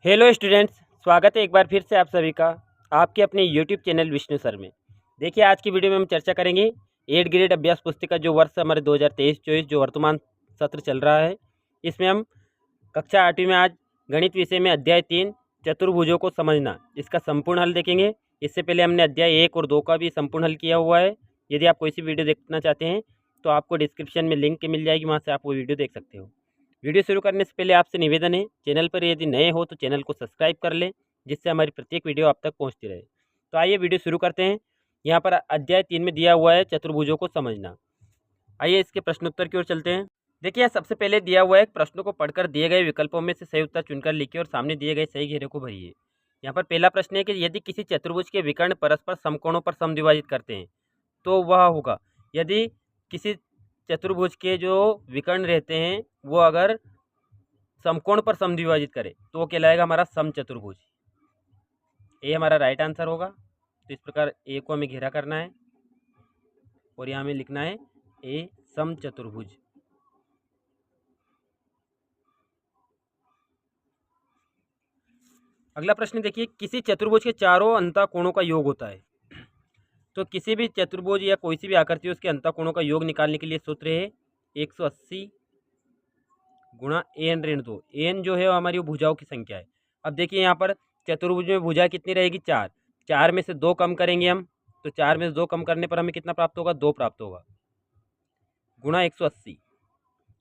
Hello students, स्वागत है एक बार फिर से आप सभी का आपके अपने यूट्यूब चैनल विष्णु सर में। देखिए, आज की वीडियो में हम चर्चा करेंगे 8 ग्रेड अभ्यास पुस्तिका जो वर्ष हमारे 2023-24 जो वर्तमान सत्र चल रहा है। इसमें हम कक्षा 8वीं में आज गणित विषय में अध्याय 3 चतुर्भुजों को समझना इसका संपूर्ण हल देखेंगे। इससे पहले हमने अध्याय 1 और 2 का भी संपूर्ण हल किया हुआ है। यदि आप कोई सी वीडियो देखना चाहते हैं तो आपको डिस्क्रिप्शन में लिंक मिल जाएगी, वहाँ से आप वो वीडियो देख सकते हो। वीडियो शुरू करने से पहले आपसे निवेदन है, चैनल पर यदि नए हो तो चैनल को सब्सक्राइब कर लें, जिससे हमारी प्रत्येक वीडियो आप तक पहुंचती रहे। तो आइए वीडियो शुरू करते हैं। यहाँ पर अध्याय 3 में दिया हुआ है चतुर्भुजों को समझना। आइए इसके प्रश्नोत्तर की ओर चलते हैं। देखिए, सबसे पहले दिया हुआ है प्रश्नों को पढ़कर दिए गए विकल्पों में से सही उत्तर चुनकर लिखिए और सामने दिए गए सही घेरे को भरिए। यहाँ पर पहला प्रश्न है कि यदि किसी चतुर्भुज के विकर्ण परस्पर समकोणों पर समद्विभाजित करते हैं तो वह होगा। यदि किसी चतुर्भुज के जो विकर्ण रहते हैं वो अगर समकोण पर समद्विभाजित करे तो वो कहलाएगा हमारा समचतुर्भुज। ए हमारा राइट आंसर होगा। तो इस प्रकार ए को हमें घेरा करना है और यहाँ हमें लिखना है ए समचतुर्भुज। अगला प्रश्न देखिए, किसी चतुर्भुज के चारों अंतःकोणों का योग होता है। तो किसी भी चतुर्भुज या कोई सी भी आकृति उसके अंतःकोणों का योग निकालने के लिए सूत्र है 180 गुणा एन ऋण 2। एन जो है वो हमारी भुजाओं की संख्या है। अब देखिए, यहाँ पर चतुर्भुज में भुजा कितनी रहेगी? 4। 4 में से 2 कम करेंगे हम, तो 4 में से 2 कम करने पर हमें कितना प्राप्त होगा? 2 प्राप्त होगा, गुणा 180।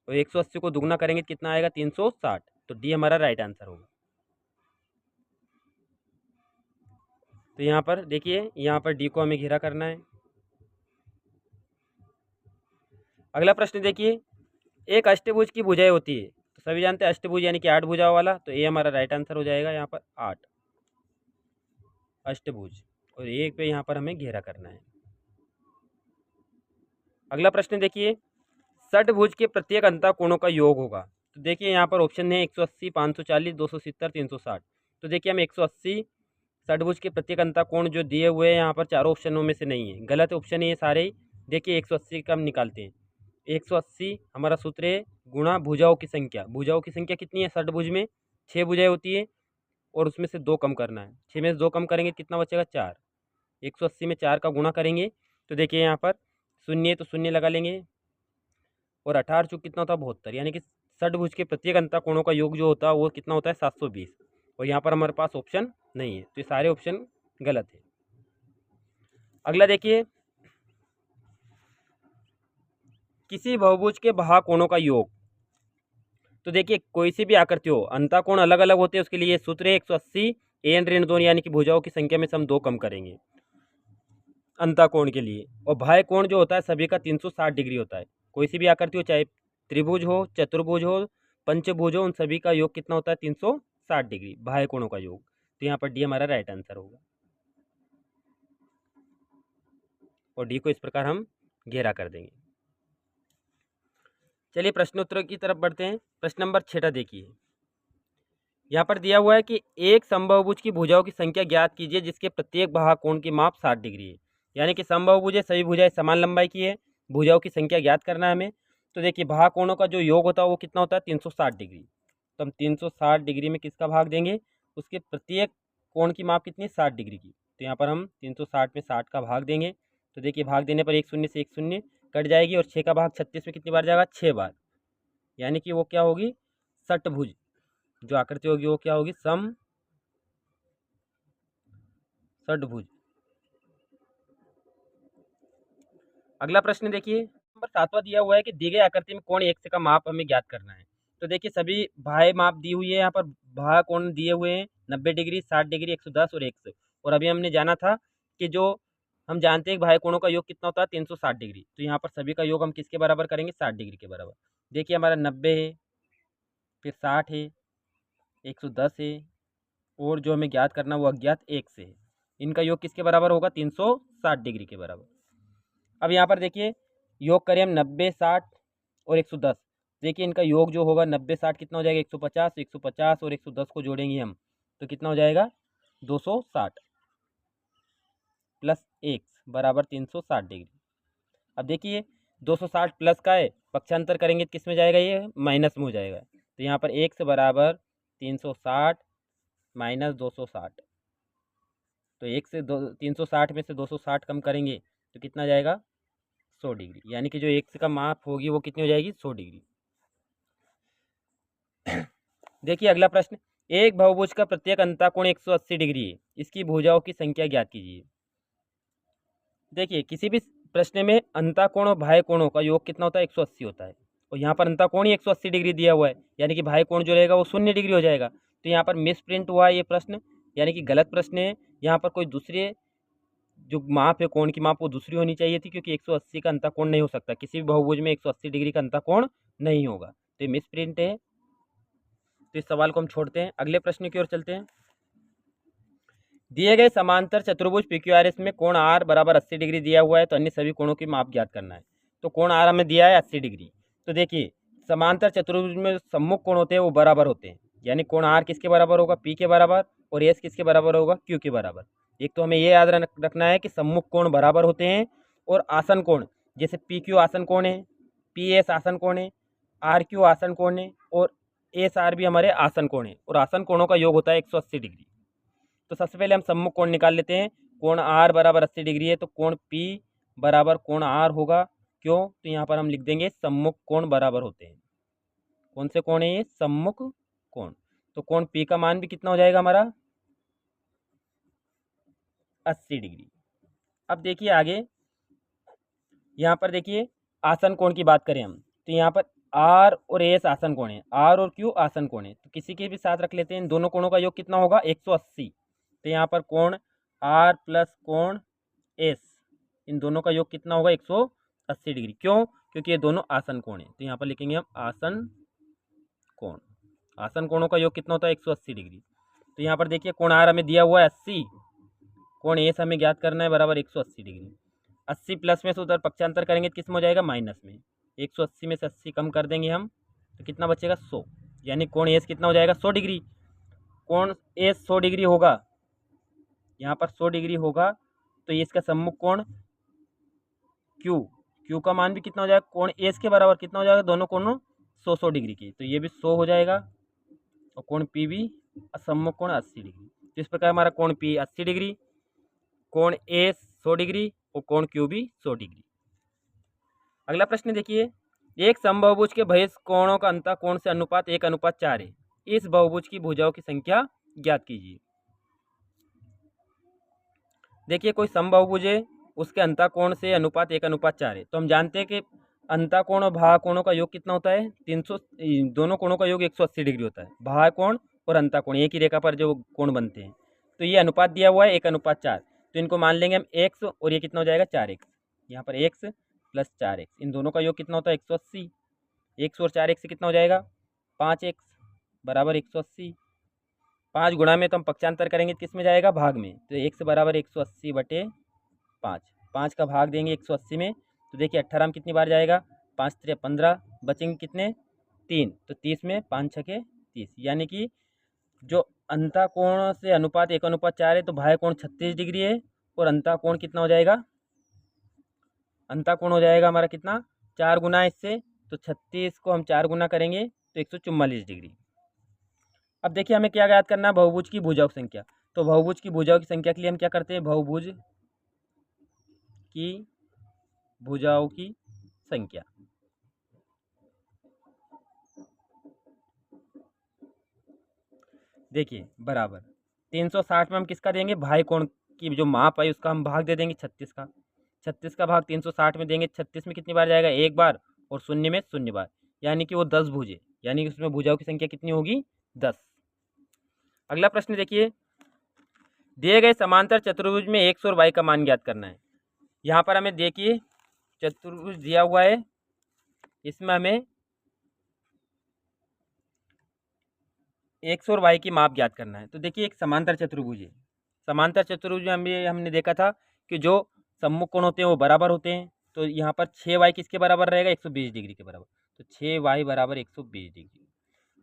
और 180 को दुगना करेंगे कितना आएगा? 360। तो डी हमारा राइट आंसर होगा। तो यहाँ पर देखिए, यहाँ पर डी को हमें घेरा करना है। अगला प्रश्न देखिए, एक अष्टभुज की भुजाएं होती है। तो सभी जानते हैं अष्टभुज यानी कि 8 भुजाओं वाला। तो ए हमारा राइट आंसर हो जाएगा यहाँ पर 8 अष्टभुज। और एक पे यहाँ पर हमें घेरा करना है। अगला प्रश्न देखिए, षटभुज के प्रत्येक अंतःकोणों का योग होगा। तो देखिए, यहाँ पर ऑप्शन है 180, 540, 270, 360। तो देखिए, हम 180 षटभुज के प्रत्येक अंतःकोण जो दिए हुए हैं यहाँ पर चारों ऑप्शनों में से नहीं है, गलत ऑप्शन है ये सारे ही। देखिए, 180 का हम निकालते हैं। 180 हमारा सूत्र है गुणा भुजाओं की संख्या। भुजाओं की संख्या कितनी है? षटभुज में 6 भुजाएं होती है और उसमें से 2 कम करना है। 6 में से 2 कम करेंगे कितना बचेगा? 4। 180 में 4 का गुणा करेंगे तो देखिए, यहाँ पर शून्य है तो शून्य लगा लेंगे। और 18 चूक कितना होता है? 72। यानी कि षटभुज के प्रत्येक अंतःकोणों का योग जो होता है वो कितना होता है? 720। और यहाँ पर हमारे पास ऑप्शन नहीं है, तो ये सारे ऑप्शन गलत है। अगला देखिए, किसी बहुभुज के बाह्यकोणों का योग। तो देखिए, कोई सी भी आकृति हो, अंतःकोण अलग अलग होते हैं, उसके लिए सूत्र है 180 एन ऋण 2, यानी कि भुजाओं की संख्या में से हम 2 कम करेंगे अंतःकोण के लिए। और बाह्य कोण जो होता है सभी का 360 डिग्री होता है। कोई सी भी आकृति हो, चाहे त्रिभुज हो, चतुर्भुज हो, पंचभुज हो, उन सभी का योग कितना होता है? 360 डिग्री, बाह्य कोणों का योग। तो यहाँ पर डी हमारा राइट आंसर होगा। और डी को इस प्रकार हम घेरा कर देंगे। चलिए प्रश्नोत्तर की तरफ बढ़ते हैं। प्रश्न नंबर 6 देखिए, यहाँ पर दिया हुआ है कि एक समबाहुभुज की भुजाओं की संख्या ज्ञात कीजिए जिसके प्रत्येक बाह्यकोण की माप 60 डिग्री है। यानी कि समबाहुभुज है, सभी भुजाएं समान लंबाई की है, भुजाओं की संख्या ज्ञात करना है हमें। तो देखिए, बाह्यकोणों का जो योग होता है वो कितना होता है? 360 डिग्री। तो हम 360 डिग्री में किसका भाग देंगे? उसके प्रत्येक कोण की माप कितनी? 60 डिग्री की। तो यहाँ पर हम 360 में 60 का भाग देंगे। तो देखिए, भाग देने पर एक शून्य से एक शून्य कट जाएगी और 6 का भाग 36 में कितनी बार जाएगा? 6 बार। यानी कि वो क्या होगी? षटभुज जो आकृति होगी वो क्या होगी? सम षटभुज। अगला प्रश्न देखिए, नंबर 7वां दिया हुआ है कि दी गई आकृति में कोण 1 से का माप हमें ज्ञात करना है। तो देखिए, सभी बाह्य माप दी हुई है। यहाँ पर बाह्य कोण दिए हुए हैं 90 डिग्री, 60 डिग्री, 110 और 100। और अभी हमने जाना था कि जो हम जानते हैं कि बाह्य कोणों का योग कितना होता है? 360 डिग्री। तो यहाँ पर सभी का योग हम किसके बराबर करेंगे? 60 डिग्री के बराबर। देखिए, हमारा 90 है, फिर 60 है, 110 है, और जो हमें ज्ञात करना वो अज्ञात 1 से है। इनका योग किसके बराबर होगा? 360 डिग्री के बराबर। अब यहाँ पर देखिए, योग करें हम 90, 60 और 110। देखिए, इनका योग जो होगा 90, 60 कितना हो जाएगा? 150, 150 और 110 को जोड़ेंगे हम तो कितना हो जाएगा? 260 प्लस 1 बराबर 360 डिग्री। अब देखिए, 260 प्लस का है, पक्षांतर करेंगे तो किस में जाएगा? ये माइनस में हो जाएगा। तो यहाँ पर 1 से बराबर 360 -260। तो 360 में से 260 कम करेंगे तो कितना जाएगा 100 डिग्री, यानी कि जो x का माप होगी वो कितनी हो जाएगी 100 डिग्री। देखिए अगला प्रश्न, एक बहुभुज का प्रत्येक अंतःकोण 180 डिग्री है, इसकी भुजाओं की संख्या ज्ञात कीजिए। देखिए किसी भी प्रश्न में अंतःकोण और बाह्य कोणों का योग कितना होता है 180 होता है, और यहाँ पर अंतःकोण ही 180 डिग्री दिया हुआ है, यानी कि बाह्य कोण जो रहेगा वो 0 डिग्री हो जाएगा। तो यहाँ पर मिस प्रिंट हुआ है ये प्रश्न, यानी कि गलत प्रश्न है। यहाँ पर कोई दूसरे जो माप है कोण की माप वो दूसरी होनी चाहिए थी, क्योंकि 180 का अंतःकोण नहीं हो सकता, किसी भी बहुभुज में 180 डिग्री का अंतःकोण नहीं होगा, तो ये मिस प्रिंट है। तो इस सवाल को हम छोड़ते हैं, अगले प्रश्न की ओर चलते हैं। दिए गए समांतर चतुर्भुज PQRS में कोण R बराबर 80 डिग्री दिया हुआ है, तो अन्य सभी कोणों की माप ज्ञात करना है। तो कोण R हमें दिया है 80 डिग्री। तो देखिए समांतर चतुर्भुज में सम्मुख कोण होते हैं वो बराबर होते हैं, यानी कोण R किसके बराबर होगा P के बराबर, और S किसके बराबर होगा Q के बराबर। एक तो हमें ये याद रखना है कि सम्मुख कोण बराबर होते हैं, और आसन कोण जैसे PQ आसन कोण है, PS आसन कोण है, RQ आसन कोण है, और SR भी हमारे आसन कोण है, और आसन कोणों का योग होता है 180 डिग्री। तो सबसे पहले हम सम्मुख कोण निकाल लेते हैं। कोण R बराबर 80 डिग्री है, तो कोण P बराबर कोण R होगा। क्यों? तो यहाँ पर हम लिख देंगे सम्मुख कोण बराबर होते हैं। कौन से कोण है ये? सम्मुख कोण। तो कोण P का मान भी कितना हो जाएगा हमारा 80 डिग्री। अब देखिए आगे, यहाँ पर देखिए आसन कोण की बात करें हम, तो यहाँ पर R और S आसन कोण है, R और Q आसन कोण है, तो किसी के भी साथ रख लेते हैं। इन दोनों कोणों का योग कितना होगा 180। तो यहाँ पर कोण R प्लस कोण S, इन दोनों का योग कितना होगा 180 डिग्री। क्यों? क्योंकि ये दोनों आसन कोण है, तो यहाँ पर लिखेंगे हम आसन कोण। आसन कोणों का योग कितना होता है 180 डिग्री। तो यहाँ पर देखिए कोण R हमें दिया हुआ है 80, कोण S हमें ज्ञात करना है बराबर 180 डिग्री। 80 प्लस में से उधर पक्षांतर करेंगे तो किस में हो जाएगा माइनस में। 180 में से 80 कम कर देंगे हम तो कितना बचेगा 100, यानी कोण एस कितना हो जाएगा 100 डिग्री। कोण एस 100 डिग्री होगा, यहाँ पर 100 डिग्री होगा, तो ये इसका सम्मुख कोण क्यू का मान भी कितना हो जाएगा कोण एस के बराबर कितना हो जाएगा, दोनों कोणों 100 डिग्री की, तो ये भी 100 हो जाएगा, और कोण पी भी सम्मुख कोण 80 डिग्री। तो इस प्रकार हमारा कोण पी 80 डिग्री, कोण एस 100 डिग्री, और कोण क्यू भी 100 डिग्री। अगला प्रश्न देखिए, एक समबाहुभुज के बहिष कोणों का अंतः कोण से अनुपात 1:4 है, इस बहुभुज की भुजाओं की संख्या ज्ञात कीजिए। देखिए कोई समबाहुभुज है, उसके अंतः कोण से अनुपात 1:4 है, तो हम जानते हैं कि अंतः कोण और बाह्य कोणों का योग कितना होता है 300, दोनों कोणों का योग 180 डिग्री होता है, बाह्य कोण और अंतः कोण एक ही रेखा पर जो कोण बनते हैं। तो ये अनुपात दिया हुआ है 1:4, तो इनको मान लेंगे हम x, और ये कितना हो जाएगा 4x, यहाँ पर x प्लस 4x, इन दोनों का योग कितना होता है 180। x और 4x से कितना हो जाएगा 5x बराबर 180। 5 गुणा में तो हम पक्षांतर करेंगे किस में जाएगा भाग में, तो x बराबर 180/5, 5 का भाग देंगे 180 में, तो देखिए 18 में कितनी बार जाएगा 5 3 15, बचेंगे कितने 3, तो 30 में 5 6 30, यानी कि जो अंतः कोण से अनुपात 1:4 है, तो बाह्य कोण 36 डिग्री है, और अंतः कोण कितना हो जाएगा, अंतः कोण हो जाएगा हमारा कितना 4 गुना इससे, तो 36 को हम 4 गुना करेंगे तो 144 डिग्री। अब देखिए हमें क्या याद करना है, बहुभुज की भुजाओं की संख्या। तो बहुभुज की भुजाओं की संख्या के लिए हम क्या करते हैं, बहुभुज की भुजाओं की संख्या। देखिए बराबर 360 में हम किसका देंगे, बाह्य कोण की जो माप है उसका हम भाग दे देंगे 36 का। 36 का भाग 360 में देंगे, 36 में कितनी बार जाएगा 1 बार, और 0 में 0 बार, यानी कि वो 10 भुजे, यानी कि उसमें भुजाओं की संख्या कितनी होगी 10। अगला प्रश्न देखिए, दिए गए समांतर चतुर्भुज में x और y का मान ज्ञात करना है। यहाँ पर हमें देखिए चतुर्भुज दिया हुआ है, इसमें हमें x और y की माप ज्ञात करना है। तो देखिए एक समांतर चतुर्भुज है, समांतर चतुर्भुज में हमने देखा था कि जो सम्मुख कोण होते हैं वो बराबर होते हैं, तो यहाँ पर 6y किसके बराबर रहेगा 120 डिग्री के बराबर, तो 6y बराबर 120 डिग्री।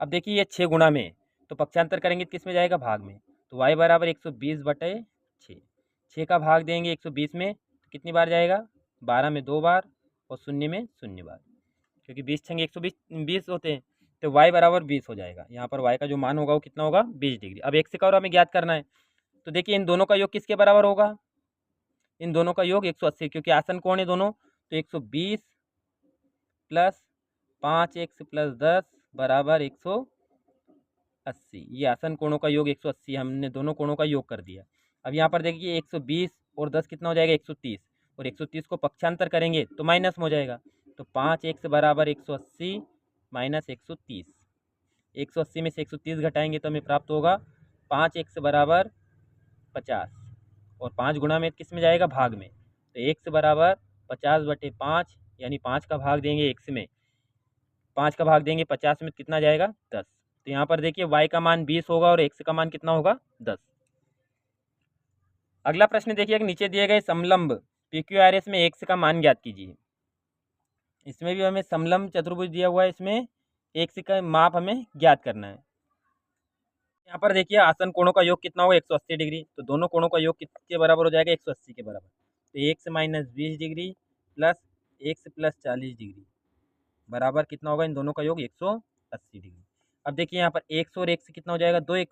अब देखिए ये 6 गुणा में, तो पक्षांतर करेंगे किस में जाएगा भाग में, तो y बराबर 120/6, 6 का भाग देंगे 120 में तो कितनी बार जाएगा 12 में 2 बार, और 0 में 0 बार, क्योंकि 20 छंगे 120 होते हैं, तो y बराबर 20 हो जाएगा। यहाँ पर y का जो मान होगा वो कितना होगा 20 डिग्री। अब x का और हमें ज्ञात करना है, तो देखिए इन दोनों का योग किसके बराबर होगा, इन दोनों का योग 180, क्योंकि आसन कोण है दोनों, तो 120 प्लस 5x प्लस 10 बराबर 180। ये आसन कोणों का योग 180, हमने दोनों कोणों का योग कर दिया। अब यहाँ पर देखिए 120 और 10 कितना हो जाएगा 130, और 130 को पक्षांतर करेंगे तो माइनस में हो जाएगा, तो 5x बराबर 180 माइनस 130। 180 में से 130 घटाएंगे तो हमें प्राप्त होगा 5x बराबर 50, और 5 गुणा में किस में जाएगा, भाग में, तो x बराबर 50/5, यानी 5 का भाग देंगे x में, 5 का भाग देंगे 50 में, कितना जाएगा 10। तो यहाँ पर देखिए y का मान 20 होगा और x का मान कितना होगा 10। अगला प्रश्न देखिए, नीचे दिए गए समलंब PQRS में x का मान ज्ञात कीजिए। इसमें भी हमें समलंब चतुर्भुज दिया हुआ है, इसमें x का माप हमें ज्ञात करना है। यहाँ पर देखिए आसन कोणों का योग कितना होगा 180 डिग्री, तो दोनों कोणों का योग किसके बराबर हो जाएगा 180 के बराबर, तो x minus 20 degree plus x plus 40 degree बराबर कितना होगा, इन दोनों का योग 180 डिग्री। अब देखिए यहाँ पर x और x कितना हो जाएगा 2x,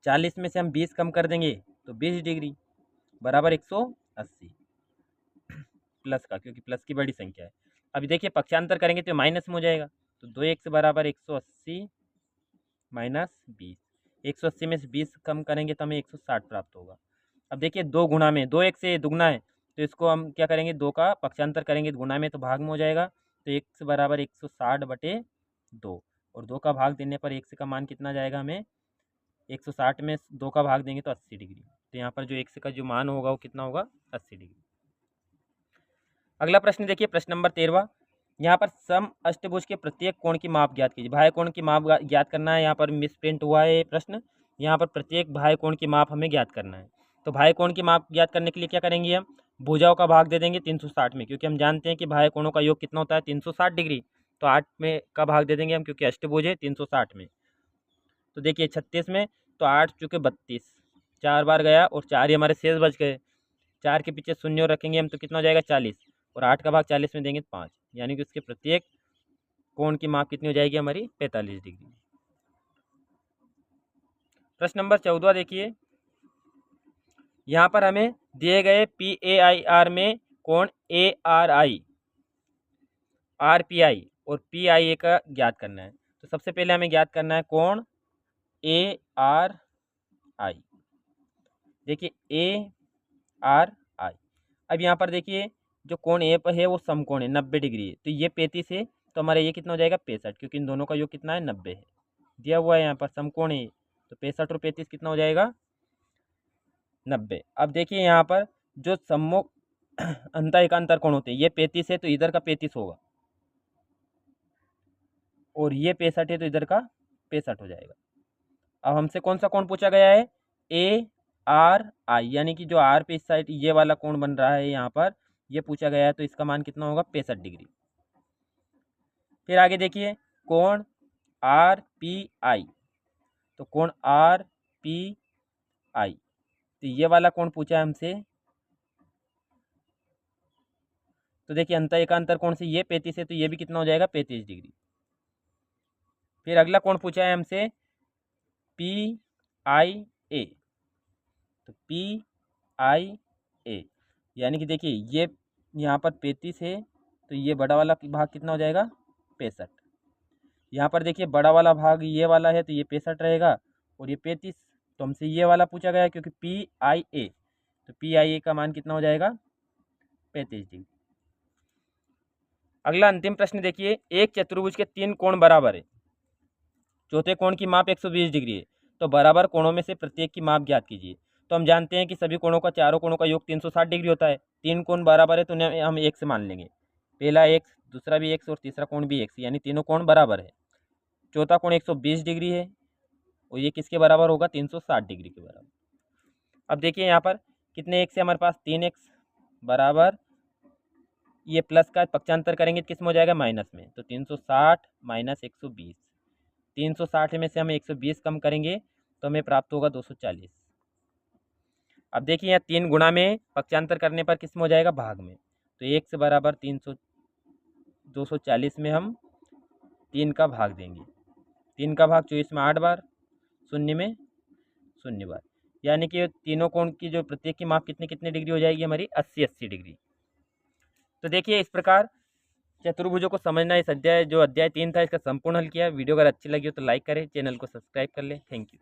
40 में से हम 20 कम कर देंगे तो 20 डिग्री बराबर 180 प्लस का, क्योंकि प्लस की बड़ी संख्या है। अभी देखिए पक्षांतर करेंगे तो माइनस में हो जाएगा, तो 2x बराबर 180 माइनस 20, 180 में से 20 कम करेंगे तो हमें 160 प्राप्त होगा। अब देखिए 2 गुना में 2x से दुगना है, तो इसको हम क्या करेंगे, 2 का पक्षांतर करेंगे तो गुना में तो भाग में हो जाएगा, तो x बराबर 160/2, और 2 का भाग देने पर x का मान कितना जाएगा, हमें 160 में 2 का भाग देंगे तो 80 डिग्री। तो यहाँ पर जो x का जो मान होगा वो कितना होगा 80 डिग्री। अगला प्रश्न देखिए, प्रश्न नंबर 13। यहाँ पर सम अष्टभुज के प्रत्येक कोण की माप ज्ञात कीजिए। बाह्य कोण की माप ज्ञात करना है। यहाँ पर मिसप्रिंट हुआ है प्रश्न, यहाँ पर प्रत्येक बाह्य कोण की माप हमें ज्ञात करना है। तो बाह्य कोण की माप ज्ञात करने के लिए क्या करेंगे, हम भुजाओं का भाग दे देंगे 360 में, क्योंकि हम जानते हैं कि बाह्य कोणों का योग कितना होता है 360 डिग्री, तो 8 में का भाग दे देंगे हम, क्योंकि अष्टभुज है 360 में। तो देखिए 36 में, तो 8 चुके 32, 4 बार गया और 4 ही हमारे शेष बच गए, 4 के पीछे शून्य रखेंगे हम तो कितना हो जाएगा 40, और 8 का भाग 40 में देंगे 5, यानी कि उसके प्रत्येक कोण की माप कितनी हो जाएगी हमारी 45 डिग्री। प्रश्न नंबर 14 देखिए, यहाँ पर हमें दिए गए PAIR में कोण ARI, RPI और PIA का ज्ञात करना है। तो सबसे पहले हमें ज्ञात करना है कोण ARI। देखिए ARI, अब यहाँ पर देखिए जो कोण ए पर है वो समकोण है 90 डिग्री है, तो ये 35 है, तो हमारा ये कितना हो जाएगा 65, क्योंकि इन दोनों का योग कितना है 90 है, दिया हुआ है यहाँ पर समकोण है, तो 65 और 35 कितना हो जाएगा 90। अब देखिए यहाँ पर जो सम्मुख अंतर एकांतर कोण होते हैं, ये 35 है तो इधर का 35 होगा, और ये 65 है तो इधर का 65 हो जाएगा। अब हमसे कौन सा कोण पूछा गया है, ARI, यानी कि जो आर पे इस साइड ये वाला कोण बन रहा है यहाँ पर, ये पूछा गया है, तो इसका मान कितना होगा 65 डिग्री। फिर आगे देखिए कोण RPI, तो कोण RPI, तो ये वाला कोण पूछा है हमसे, तो देखिए अंतर एकांतर कोण से ये 35 है तो ये भी कितना हो जाएगा 35 डिग्री। फिर अगला कोण पूछा है हमसे PIA, तो PIA, यानी कि देखिए ये यहाँ पर 35 है तो ये बड़ा वाला भाग कितना हो जाएगा 65, यहाँ पर देखिए बड़ा वाला भाग ये वाला है तो ये 65 रहेगा, और ये 35, तो हमसे ये वाला पूछा गया क्योंकि PIA, तो PIA का मान कितना हो जाएगा 35 डिग्री। अगला अंतिम प्रश्न देखिए, एक चतुर्भुज के 3 कोण बराबर है, चौथे कोण की माप 120 डिग्री है, तो बराबर कोणों में से प्रत्येक की माप ज्ञात कीजिए। तो हम जानते हैं कि सभी कोणों का, चारों कोणों का योग 360 डिग्री होता है, 3 कोण बराबर है तो उन्हें हम एक से मान लेंगे, पहला x, दूसरा भी x और तीसरा कोण भी x, यानी तीनों कोण बराबर है। चौथा कोण 120 डिग्री है, और ये किसके बराबर होगा 360 डिग्री के बराबर। अब देखिए यहाँ पर कितने x है हमारे पास 3x बराबर, ये प्लस का पक्षांतर करेंगे किस में हो जाएगा माइनस में, तो 360 माइनस 120, 360 में से हम 120 कम करेंगे तो हमें प्राप्त होगा 240। अब देखिए यहाँ 3 गुणा में पक्षांतर करने पर किस में हो जाएगा भाग में, तो x बराबर 240 में हम 3 का भाग देंगे। 3 का भाग 24 में 8 बार, शून्य में 0 बार, यानी कि तीनों कोण की जो प्रत्येक की माप कितनी कितनी डिग्री हो जाएगी हमारी 80 डिग्री। तो देखिए इस प्रकार चतुर्भुजों को समझना इस अध्याय 3 था इसका संपूर्ण हल किया। वीडियो अगर अच्छी लगी हो तो लाइक करें, चैनल को सब्सक्राइब कर लें। Thank you.